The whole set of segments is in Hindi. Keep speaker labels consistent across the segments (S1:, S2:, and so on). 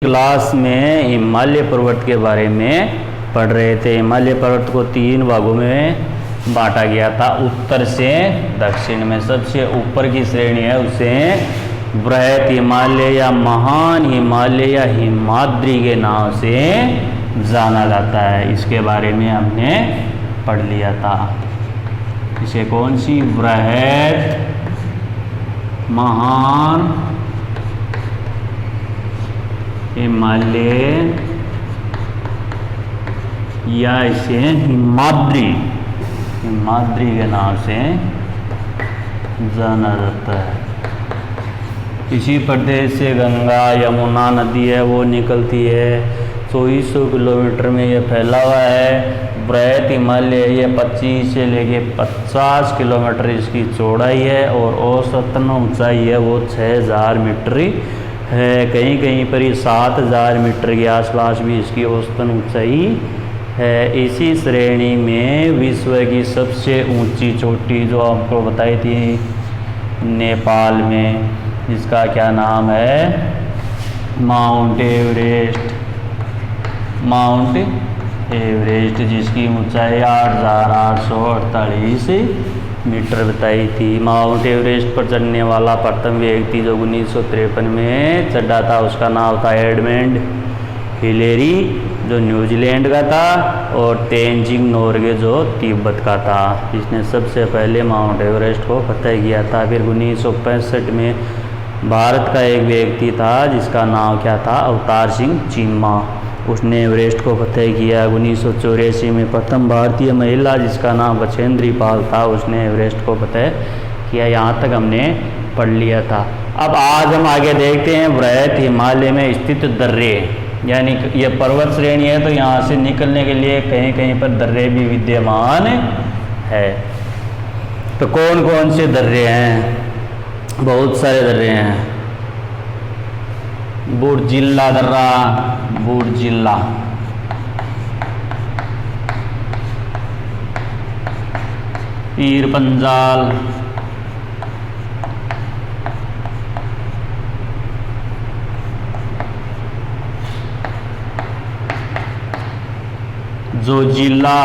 S1: क्लास में हिमालय पर्वत के बारे में पढ़ रहे थे। हिमालय पर्वत को 3 भागों में बांटा गया था, उत्तर से दक्षिण में। सबसे ऊपर की श्रेणी है उसे बृहत हिमालय या महान हिमालय या हिमाद्री के नाम से जाना जाता है। इसके बारे में हमने पढ़ लिया था। इसे कौन सी बृहत महान हिमालय या इसे हिमाद्री के नाम से जाना जाता है। इसी प्रदेश से गंगा यमुना नदी है वो निकलती है। 2400 किलोमीटर में ये फैला हुआ है। बृहत हिमालय ये 25 से लेके 50 किलोमीटर इसकी चौड़ाई है और औसतन ऊंचाई है वो 6000 मीटर है। कहीं कहीं पर ही 7000 मीटर के आसपास भी इसकी औसतन ऊंचाई है। इसी श्रेणी में विश्व की सबसे ऊंची चोटी जो आपको बताई थी नेपाल में, जिसका क्या नाम है, माउंट एवरेस्ट, जिसकी ऊंचाई 8848 मीटर बताई थी। माउंट एवरेस्ट पर चढ़ने वाला प्रथम व्यक्ति जो 1953 में चढ़ा था उसका नाम था एडमंड हिलेरी जो न्यूजीलैंड का था, और तेंजिंग नोर्गे जो तिब्बत का था। इसने सबसे पहले माउंट एवरेस्ट को फतह किया था। फिर 1965 में भारत का एक व्यक्ति था जिसका नाम क्या था, अवतार सिंह चीमा, उसने एवरेस्ट को फतह किया। 1984 में प्रथम भारतीय महिला जिसका नाम बछेंद्री पाल था उसने एवरेस्ट को फतह किया। यहाँ तक हमने पढ़ लिया था। अब आज हम आगे देखते हैं बृहत हिमालय में स्थित दर्रे, यानी ये पर्वत श्रेणी है तो यहाँ से निकलने के लिए कहीं कहीं पर दर्रे भी विद्यमान है। तो कौन कौन से दर्रे हैं? बहुत सारे दर्रे हैं। बुर्जिल्ला दर्रा, बुर्जिल्ला, पीर पंजाल, जोजिला,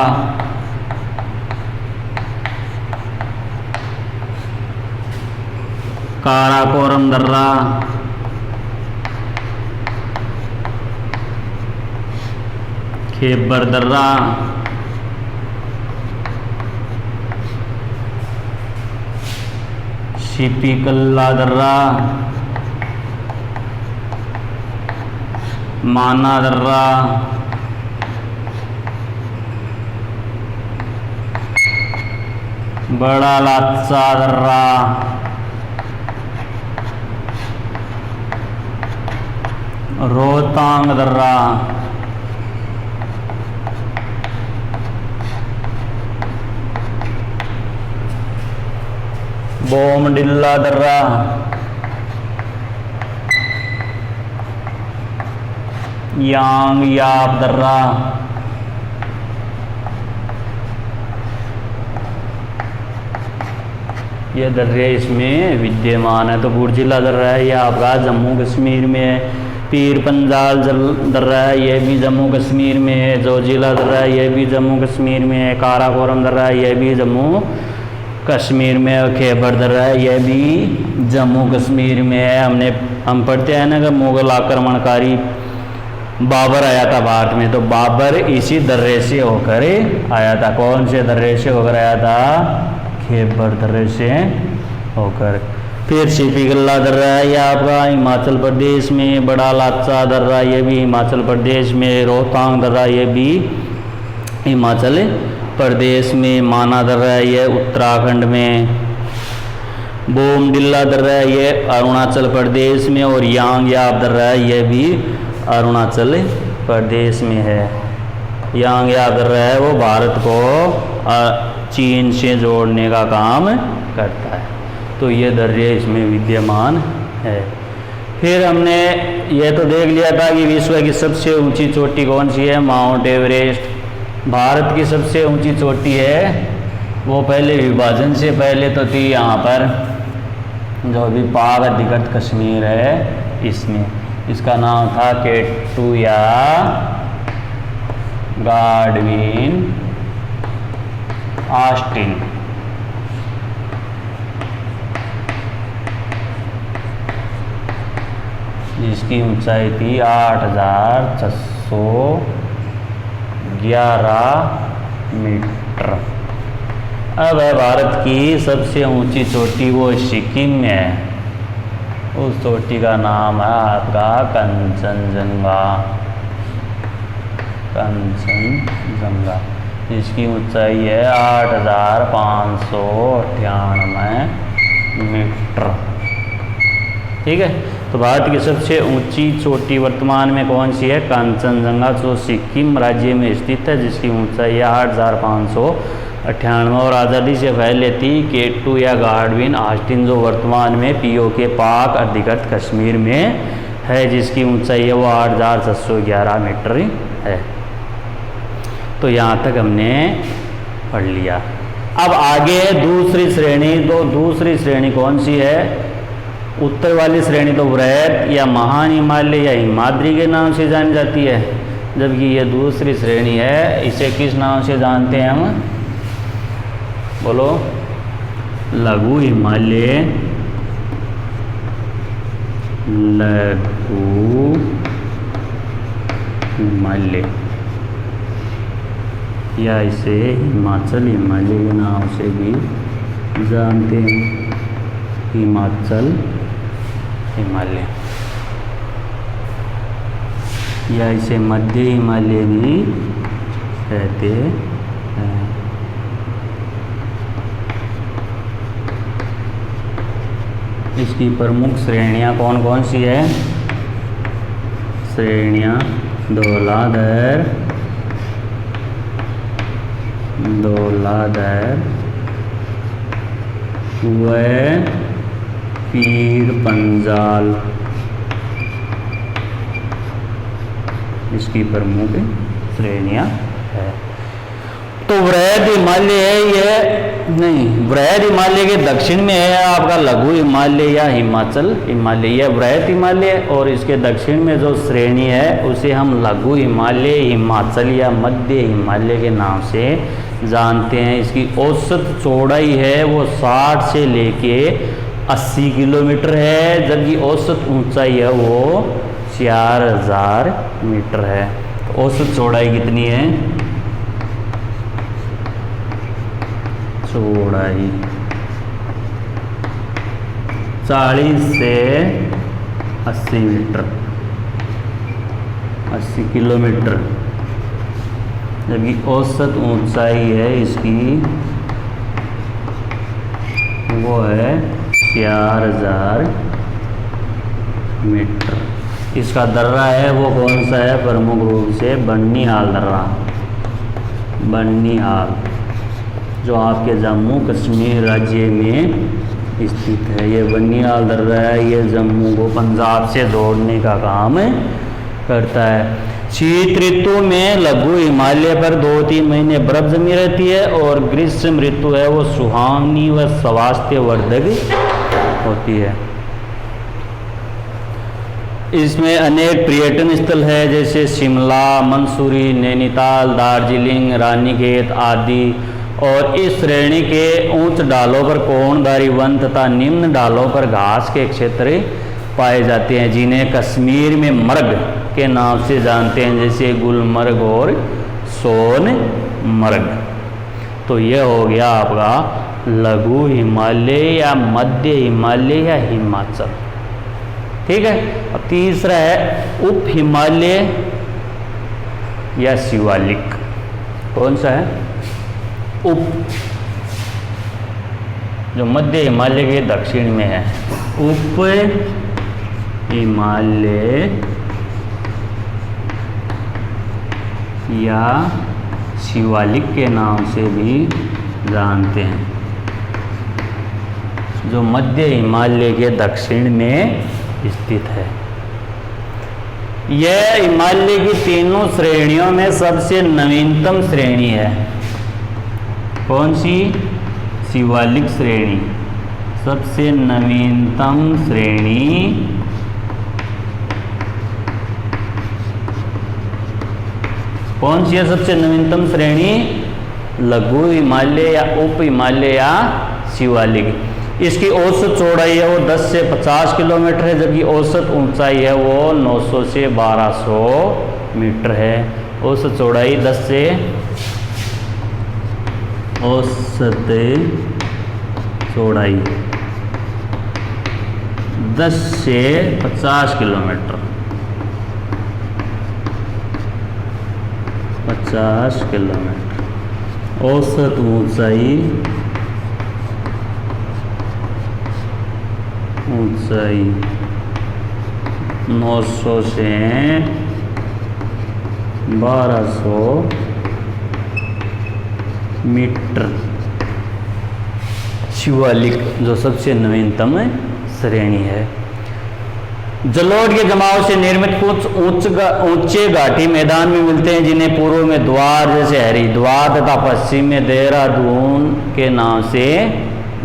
S1: काराकोरम दर्रा, खेबर दर्रा, शिपिकल्ला दर्रा, माना दर्रा, बड़ा लात्सा दर्रा, रोहतांग दर्रा, बोमडिल्ला दर्रा, यांग याप दर्रा, ये दर्रे इसमें विद्यमान है। तो बुर्जिल्ला दर्रा है, यह आपका जम्मू कश्मीर में है। पीर पंजाल दर्रा है, यह भी जम्मू कश्मीर में है। जोजिला दर्रा है, यह भी जम्मू कश्मीर में है। काराकोरम दर्रा है, यह भी जम्मू कश्मीर में। और खेबर दर्रा है, यह भी जम्मू कश्मीर में है। हम पढ़ते हैं ना कि मुगल आक्रमणकारी बाबर आया था भारत में, तो बाबर इसी दर्रे से होकर आया था। कौन से दर्रे से होकर आया था? खेबर दर्रे से होकर। फिर शिपिकल्ला दर्रा है, यह आपका हिमाचल प्रदेश में। बड़ा लात्सा दर्रा, ये भी हिमाचल प्रदेश में। रोहतांग दर्रा, ये भी हिमाचल प्रदेश में। माना दर्रा है, ये उत्तराखंड में। बोमडिल्ला दर्रा है, ये अरुणाचल प्रदेश में। और यांग याप दर्रा है, ये भी अरुणाचल प्रदेश में है। यांग याप दर्रा है वो भारत को चीन से जोड़ने का काम करता है। तो ये दर्रे इसमें विद्यमान है। फिर हमने ये तो देख लिया था कि विश्व की सबसे ऊंची चोटी कौन सी है, माउंट एवरेस्ट। भारत की सबसे ऊंची चोटी है वो पहले विभाजन से पहले तो थी यहाँ पर जो अभी पाक अधिकृत कश्मीर है इसमें। इसका नाम था केटू या गाडविन ऑस्टिन। जिसकी ऊंचाई थी 8611 मीटर। अब है भारत की सबसे ऊंची चोटी, वो सिक्किम में है। उस चोटी का नाम है आपका कंचनजंगा। कंचनजंगा जिसकी ऊंचाई है 8598 मीटर। ठीक है, तो भारत की सबसे ऊंची चोटी वर्तमान में कौन सी है? कंचनजंगा, जो सिक्किम राज्य में स्थित है, जिसकी ऊंचाई है 8598। और आज़ादी से पहले थी केटू या गाडविन ऑस्टिन, जो वर्तमान में पीओके पाक अधिकृत कश्मीर में है, जिसकी ऊंचाई है वो 8611 मीटर है। तो यहाँ तक हमने पढ़ लिया। अब आगे दूसरी श्रेणी, तो दूसरी श्रेणी कौन सी है? उत्तर वाली श्रेणी तो वृहद या महान हिमालय या हिमाद्री के नाम से जानी जाती है, जबकि ये दूसरी श्रेणी है, इसे किस नाम से जानते हैं हम? बोलो। लघु हिमालय। लघु हिमालय या इसे हिमाचल हिमालय के नाम से भी जानते हैं। हिमाचल हिमालय या इसे मध्य हिमालय भी कहते हैं। इसकी प्रमुख श्रेणियां कौन कौन सी है? श्रेणियां धौलाधर, व पीर पंजाल, इसकी प्रमुख श्रेणियां है। तो वृहद हिमालय है ये, नहीं, वृहद हिमालय के दक्षिण में है आपका लघु हिमालय या हिमाचल हिमालय, या वृहद हिमालय, और इसके दक्षिण में जो श्रेणी है उसे हम लघु हिमालय, हिमाचल या मध्य हिमालय के नाम से जानते हैं। इसकी औसत चौड़ाई है वो 60 से लेके 80 किलोमीटर है, जबकि औसत ऊंचाई है वो 4000 मीटर है। तो औसत चौड़ाई कितनी है? चौड़ाई 40 से 80 मीटर, 80 किलोमीटर, जबकि औसत ऊंचाई है इसकी वो है 4000 मीटर। इसका दर्रा है वो कौन सा है? प्रमुख रूप से बन्नीहाल दर्रा, बन्नीहाल, जो आपके जम्मू कश्मीर राज्य में स्थित है। ये बन्नीहाल दर्रा है, ये जम्मू को पंजाब से जोड़ने का काम करता है। शीत ऋतु में लघु हिमालय पर 2-3 महीने बर्फ जमी रहती है, और ग्रीष्म ऋतु है वो सुहावनी व स्वास्थ्यवर्धक होती है। इसमें अनेक पर्यटन स्थल है, जैसे शिमला, मंसूरी, नैनीताल, दार्जिलिंग, रानीखेत आदि। और इस श्रेणी के ऊंच ढालों पर कोणधारी वन तथा निम्न ढालों पर घास के क्षेत्र पाए जाते हैं, जिन्हें कश्मीर में मर्ग के नाम से जानते हैं, जैसे गुलमर्ग और सोनमर्ग। तो यह हो गया आपका लघु हिमालय या मध्य हिमालय या हिमाचल। ठीक है। अब तीसरा है उप हिमालय या शिवालिक। कौन सा है? उप, जो मध्य हिमालय के दक्षिण में है। उप हिमालय या शिवालिक के नाम से भी जानते हैं, जो मध्य हिमालय के दक्षिण में स्थित है। यह हिमालय की तीनों श्रेणियों में सबसे नवीनतम श्रेणी है। कौन सी? शिवालिक श्रेणी, सबसे नवीनतम श्रेणी कौन सी है सबसे नवीनतम श्रेणी? लघु हिमालय या उप हिमालय या शिवालिक। इसकी औसत चौड़ाई है वो 10 से 50 किलोमीटर है, जबकि औसत ऊंचाई है वो 900 से 1200 मीटर है। औसत चौड़ाई 10 से औसत चौड़ाई 10 से 50 किलोमीटर, 50 किलोमीटर। औसत ऊंचाई 900 से 1200 मीटर। शिवालिक जो सबसे नवीनतम श्रेणी है। जलोढ़ के जमाव से निर्मित कुछ ऊंचे घाटी मैदान में मिलते हैं, जिन्हें पूर्व में द्वार जैसे हरिद्वार तथा पश्चिम में देहरादून के नाम से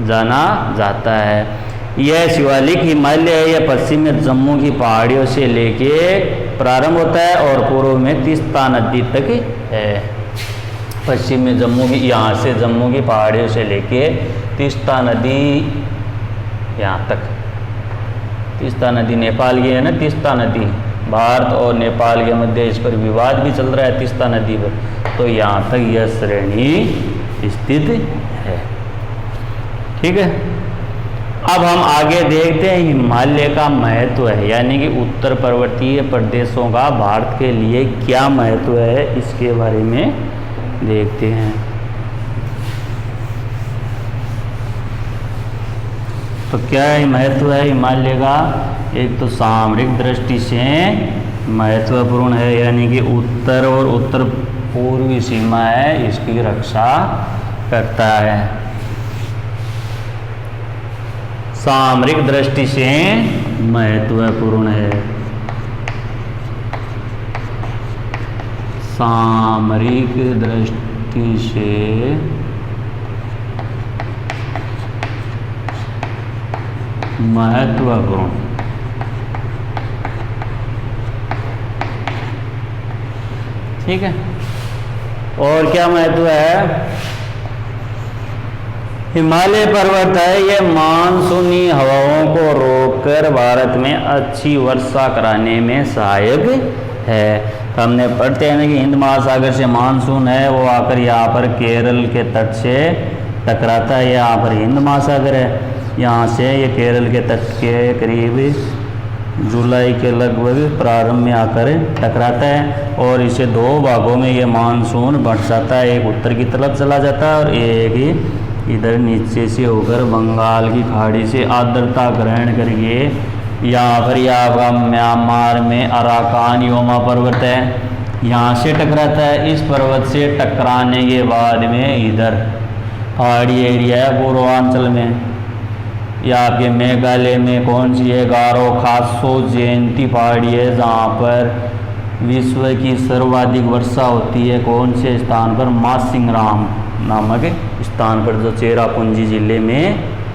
S1: जाना जाता है। यह शिवालिक हिमालय या पश्चिम में जम्मू की पहाड़ियों से लेके प्रारंभ होता है और पूर्व में तीस्ता नदी तक है। पश्चिम में जम्मू की, यहाँ से जम्मू की पहाड़ियों से लेके तीस्ता नदी यहाँ तक। तीस्ता नदी नेपाल की है ना, तीस्ता नदी भारत और नेपाल के मध्य इस पर विवाद भी चल रहा है तीस्ता नदी पर, तो यहाँ तक यह श्रेणी स्थित है। ठीक है, अब हम आगे देखते हैं हिमालय का महत्व है, यानी कि उत्तर पर्वतीय प्रदेशों का भारत के लिए क्या महत्व है, इसके बारे में देखते हैं। तो क्या महत्व है हिमालय का? एक तो सामरिक दृष्टि से महत्वपूर्ण है, यानी कि उत्तर और उत्तर पूर्वी सीमा है इसकी रक्षा करता है। सामरिक दृष्टि से महत्वपूर्ण है। सामरिक दृष्टि से महत्वपूर्ण। ठीक है, और क्या महत्व है? हिमालय पर्वत है, यह मानसूनी हवाओं को रोककर भारत में अच्छी वर्षा कराने में सहायक है। तो हमने पढ़ते हैं ना कि हिंद महासागर से मानसून है वो आकर यहाँ पर केरल के तट से टकराता है। यहाँ पर हिंद महासागर है, यहाँ से ये केरल के तट के करीब जुलाई के लगभग प्रारंभ में आकर टकराता है और इसे दो भागों में ये मानसून बढ़ जाता है। एक उत्तर की तरफ चला जाता है और एक इधर नीचे से होकर बंगाल की खाड़ी से आर्द्रता ग्रहण करके यहाँ पर आपका म्यांमार में अराकान योमा पर्वत है, यहाँ से टकराता है। इस पर्वत से टकराने के बाद में इधर पहाड़ी एरिया है पूर्वांचल में, या आपके मेघालय में कौन सी है? गारो खासो जयंती पहाड़ी है, जहाँ पर विश्व की सर्वाधिक वर्षा होती है। कौन से स्थान पर? मासिंगराम नामक स्थान पर, जो चेरापूंजी जिले में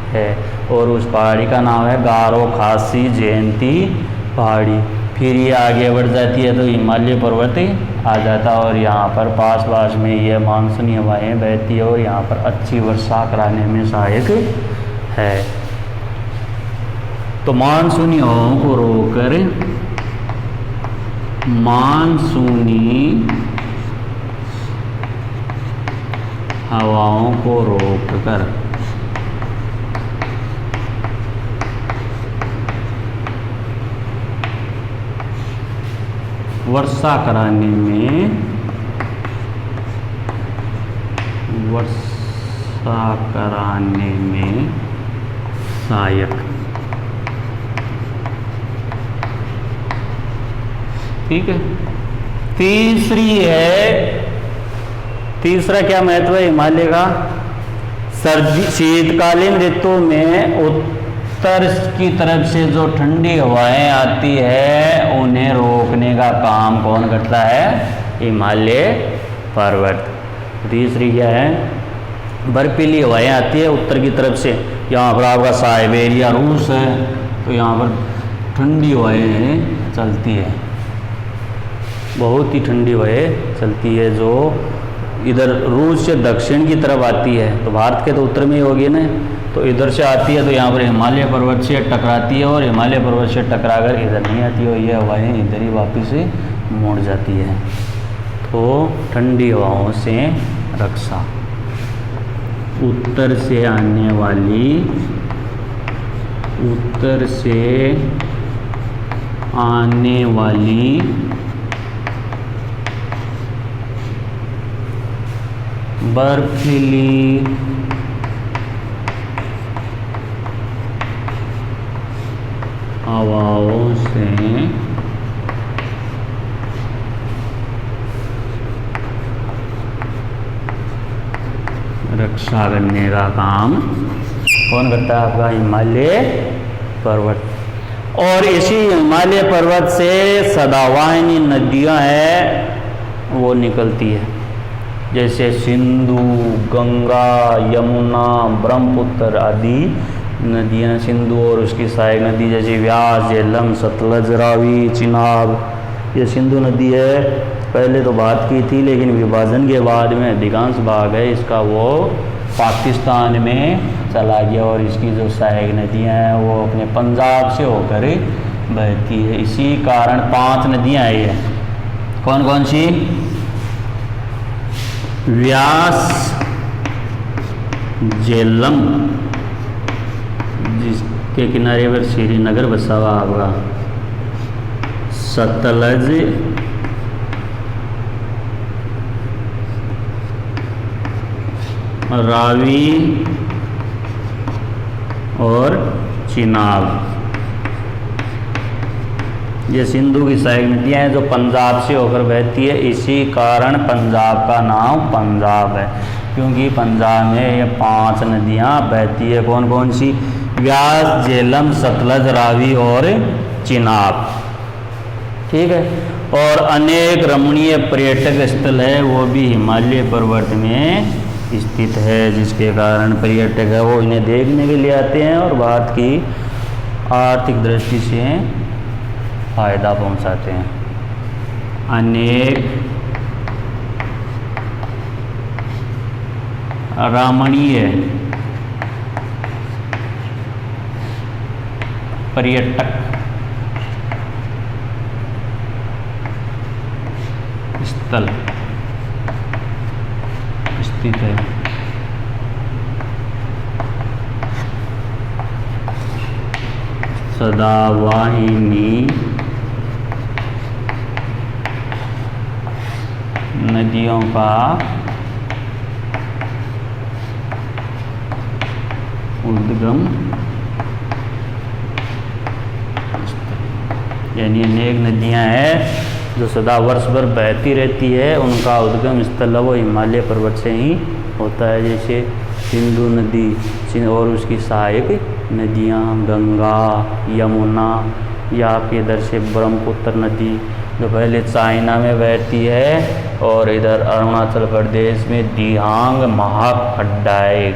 S1: है, और उस पहाड़ी का नाम है गारो खासी जयंती पहाड़ी। फिर ये आगे बढ़ जाती है तो हिमालय पर्वत आ जाता है और यहाँ पर पास में ये मानसूनी हवाएं बहती है और यहाँ पर अच्छी वर्षा कराने में सहायक है। तो मानसूनी हवाओं को रोककर, मानसूनी हवाओं को रोककर वर्षा कराने में सहायक। ठीक है, तीसरा क्या महत्व है हिमालय का? शीतकालीन ऋतु में उत्तर की तरफ से जो ठंडी हवाएं आती है उन्हें रोकने का काम कौन करता है? हिमालय पर्वत। तीसरी क्या है? बर्फीली हवाएं आती है उत्तर की तरफ से, यहाँ पर आपका साइबेरिया रूस है, तो यहाँ पर ठंडी हवाएं चलती है। बहुत ही ठंडी हवाएं चलती है जो इधर रूस से दक्षिण की तरफ आती है। तो भारत के तो उत्तर में ही होगी ना, तो इधर से आती है तो यहाँ पर हिमालय पर्वत से टकराती है और हिमालय पर्वत से टकराकर इधर नहीं आती है, ये हवाएं इधर ही वापस मुड़ जाती है। तो ठंडी हवाओं से रक्षा। उत्तर से आने वाली बर्फीली हवाओं से रक्षा करने का काम कौन करता है? आपका हिमालय पर्वत। और इसी हिमालय पर्वत से सदावाहिनी नदियां हैं वो निकलती है, जैसे सिंधु, गंगा, यमुना, ब्रह्मपुत्र आदि नदियां। सिंधु और उसकी सहायक नदी जैसे व्यास, झेलम, सतलज, रावी, चिनाब, ये सिंधु नदी है। पहले तो बात की थी, लेकिन विभाजन के बाद में अधिकांश भाग है इसका वो पाकिस्तान में चला गया और इसकी जो सहायक नदियां हैं वो अपने पंजाब से होकर बहती है। इसी कारण 5 नदियां आई हैं। कौन कौन सी? व्यास, झेलम जिसके किनारे पर श्रीनगर बसा हुआ होगा, सतलज, रावी और चिनाब। ये सिंधु की सहायक नदियाँ हैं जो पंजाब से होकर बहती है। इसी कारण पंजाब का नाम पंजाब है, क्योंकि पंजाब में ये 5 नदियाँ बहती है। कौन कौन सी? व्यास, झेलम, सतलज, रावी और चिनाब। ठीक है। और अनेक रमणीय पर्यटक स्थल है वो भी हिमालय पर्वत में स्थित है, जिसके कारण पर्यटक है वो इन्हें देखने के लिए आते हैं और भारत की आर्थिक दृष्टि से फायदा पहुंचाते हैं। अनेक रमणीय पर्यटक स्थल स्थित है। सदावाहिनी नदियों का उद्गम, यानी अनेक नदियां हैं जो सदा वर्ष भर बहती रहती है, उनका उद्गम स्थल वो हिमालय पर्वत से ही होता है। जैसे सिंधु नदी और उसकी सहायक नदियाँ गंगा, यमुना, या आपके इधर से ब्रह्मपुत्र नदी जो पहले चाइना में बहती है और इधर अरुणाचल प्रदेश में दिहांग महाखड्डाए,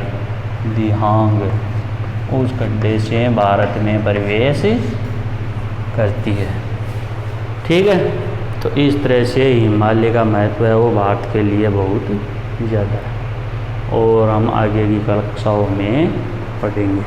S1: दिहांग उस खड्डे से भारत में प्रवेश करती है। ठीक है। तो इस तरह से हिमालय का महत्व है वो भारत के लिए बहुत ज़्यादा है और हम आगे की कक्षाओं में पढ़ेंगे।